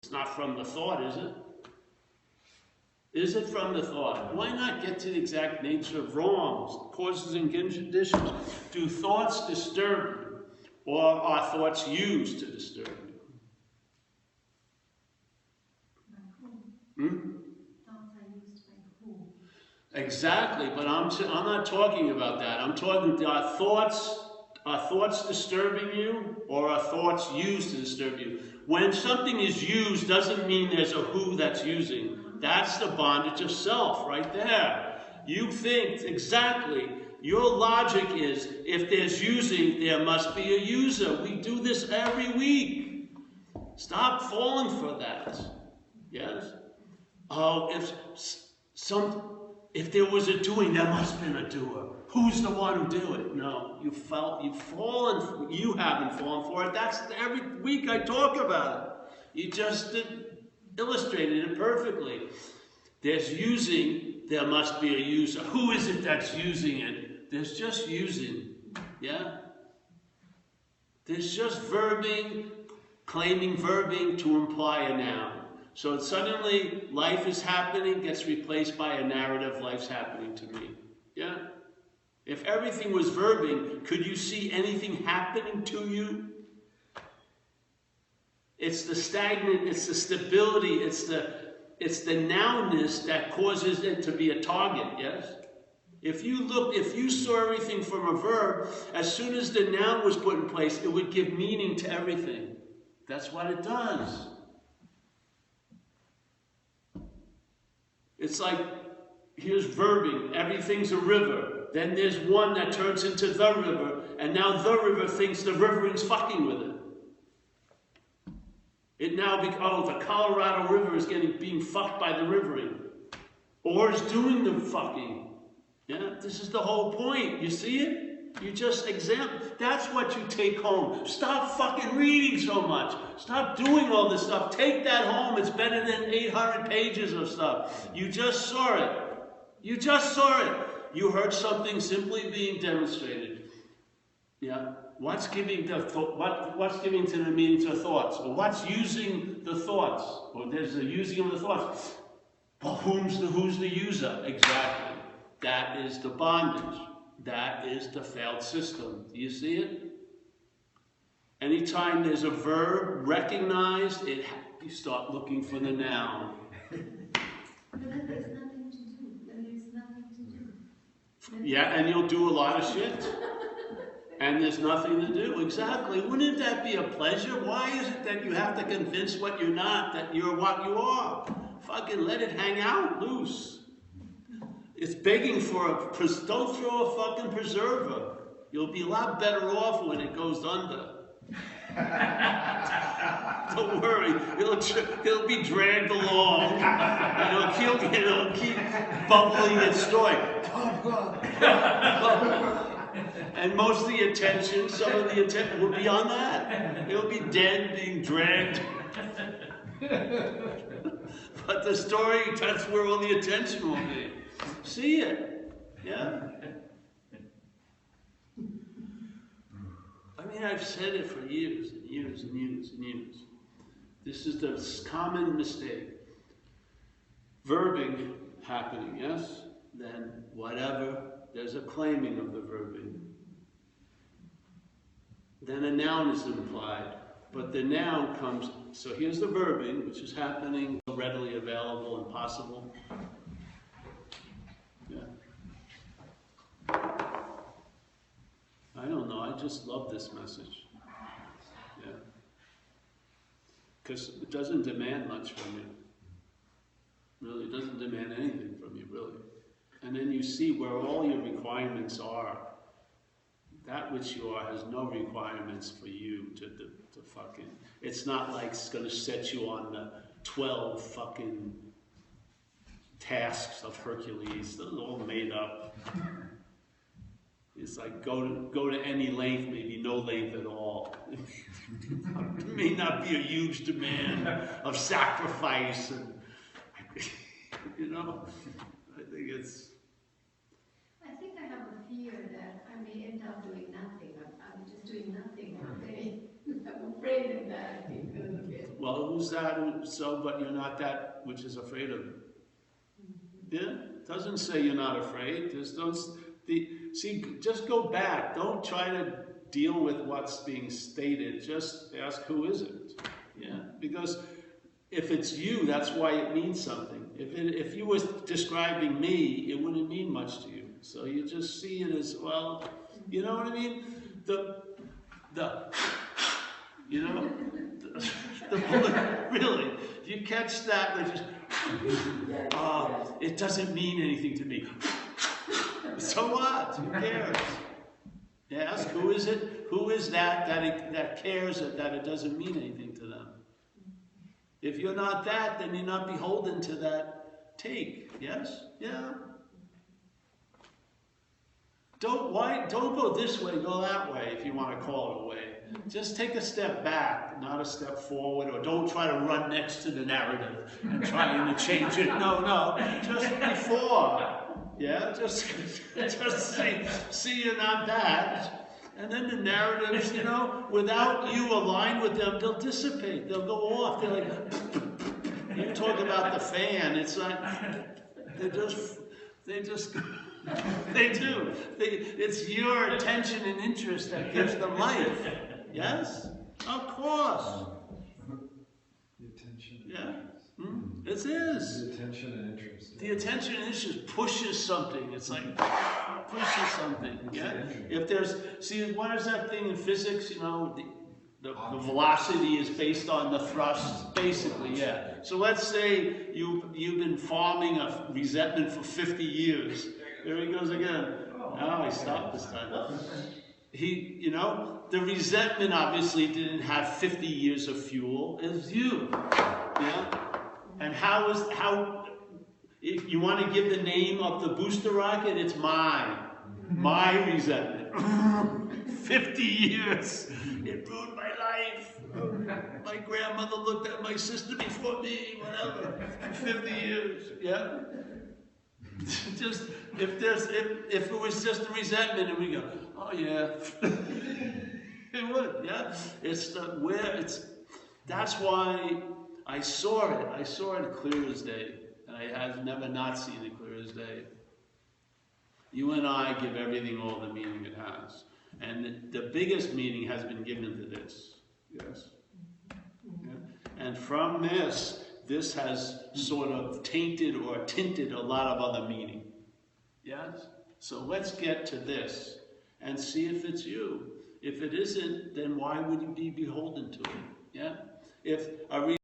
It's not from the thought, is it? Is it from the thought? Why not get to the exact nature of wrongs, causes and conditions? Do thoughts disturb you, or are thoughts used to disturb you? Thoughts are used by who? Exactly, but I'm not talking about that. I'm talking, are thoughts disturbing you, or are thoughts used to disturb you? When something is used doesn't mean there's a who that's using. That's the bondage of self right there. You think, exactly, your logic is, if there's using, there must be a user. We do this every week. Stop falling for that. Yes? Oh, if there was a doing, there must have been a doer. Who's the one who did it? No, you've fallen. You haven't fallen for it. That's every week I talk about it. You just illustrated it perfectly. There's using, there must be a user. Who is it that's using it? There's just using. Yeah? There's just verbing, claiming verbing to imply a noun. So suddenly life is happening, gets replaced by a narrative, life's happening to me. Yeah? If everything was verbing, could you see anything happening to you? It's the stagnant, it's the stability, it's the nounness that causes it to be a target, yes? If you saw everything from a verb, as soon as the noun was put in place, it would give meaning to everything. That's what it does. It's like, here's verbing, everything's a river. Then there's one that turns into the river, and now the river thinks the rivering's fucking with it. It now becomes, the Colorado River is being fucked by the rivering. Or is doing the fucking. Yeah, this is the whole point. You see it? You just examine. That's what you take home. Stop fucking reading so much. Stop doing all this stuff. Take that home. It's better than 800 pages of stuff. You just saw it. You just saw it. You heard something simply being demonstrated. Yeah. What's giving what's giving to the meaning to the thoughts? Or what's using the thoughts? Or there's a using of the thoughts. Well, who's the user? Exactly. That is the bondage. That is the failed system. Do you see it? Anytime there's a verb recognized, you start looking for the noun. But then there's nothing to do. Then there's nothing to do. Yeah, and you'll do a lot of shit. And there's nothing to do. Exactly. Wouldn't that be a pleasure? Why is it that you have to convince what you're not, that you're what you are? Fucking let it hang out loose. It's begging for don't throw a fucking preserver. You'll be a lot better off when it goes under. Don't worry, it'll be dragged along. It'll keep bubbling its story. And most of the attention, some of the attention will be on that. It'll be dead, being dragged. But the story, that's where all the attention will be. See it? Yeah? I mean, I've said it for years and years and years and years. This is the common mistake. Verbing happening, yes? Then whatever, there's a claiming of the verbing. Then a noun is implied. But the noun comes, so here's the verbing, which is happening, readily available and possible. Yeah. I don't know, I just love this message. Yeah. Because it doesn't demand much from you. Really, it doesn't demand anything from you, really. And then you see where all your requirements are. That which you are has no requirements for you to fucking... It's not like it's going to set you on the 12 fucking tasks of Hercules. Those are all made up. It's like go to any length, maybe no length at all. It may not be a huge demand of sacrifice, and you know, I think it's... I think I have a fear that I may end up doing nothing. I'm just doing nothing all day. I'm afraid of that. Well, who's that? So, but you're not that which is afraid of him. Yeah? Doesn't say you're not afraid. Just don't, just go back. Don't try to deal with what's being stated. Just ask, who is it? Yeah? Because if it's you, that's why it means something. If you were describing me, it wouldn't mean much to you. So you just see it as, well, you know what I mean? You know, really, you catch that, which is, it doesn't mean anything to me. So what? Who cares? Ask, who is it? Who is that cares that it doesn't mean anything to them? If you're not that, then you're not beholden to that take. Yes? Yeah. Don't go this way, go that way if you want to call it a way. Just take a step back, not a step forward, or don't try to run next to the narrative and trying to change it. No, just before. Yeah, just see you're not that. And then the narratives, you know, without you aligned with them, they'll dissipate. They'll go off. They're like, you talk about the fan, it's like, they do. It's your attention and interest that gives them life. Yes? Of course. The attention and interest. It is. The attention and interest. The attention and interest pushes something. It's like, pushes something. Yeah? If there's, see, what is that thing in physics? You know, the velocity is based on the thrust, basically, yeah. So let's say you've been farming a resentment for 50 years. There he goes again. Oh, he stopped this time. You know, the resentment obviously didn't have 50 years of fuel. It's you. Yeah? And if you want to give the name of the booster rocket, it's my resentment. 50 years. It ruined my life. My grandmother looked at my sister before me, whatever. 50 years. Yeah? Just if it was just a resentment and we go, oh yeah. It would, yeah. That's why I saw it. I saw it clear as day. And I have never not seen it clear as day. You and I give everything all the meaning it has. And the biggest meaning has been given to this. Yes? Yeah. And from this has sort of tainted or tinted a lot of other meaning. Yes? So let's get to this and see if it's you. If it isn't, then why would you be beholden to it? Yeah? If a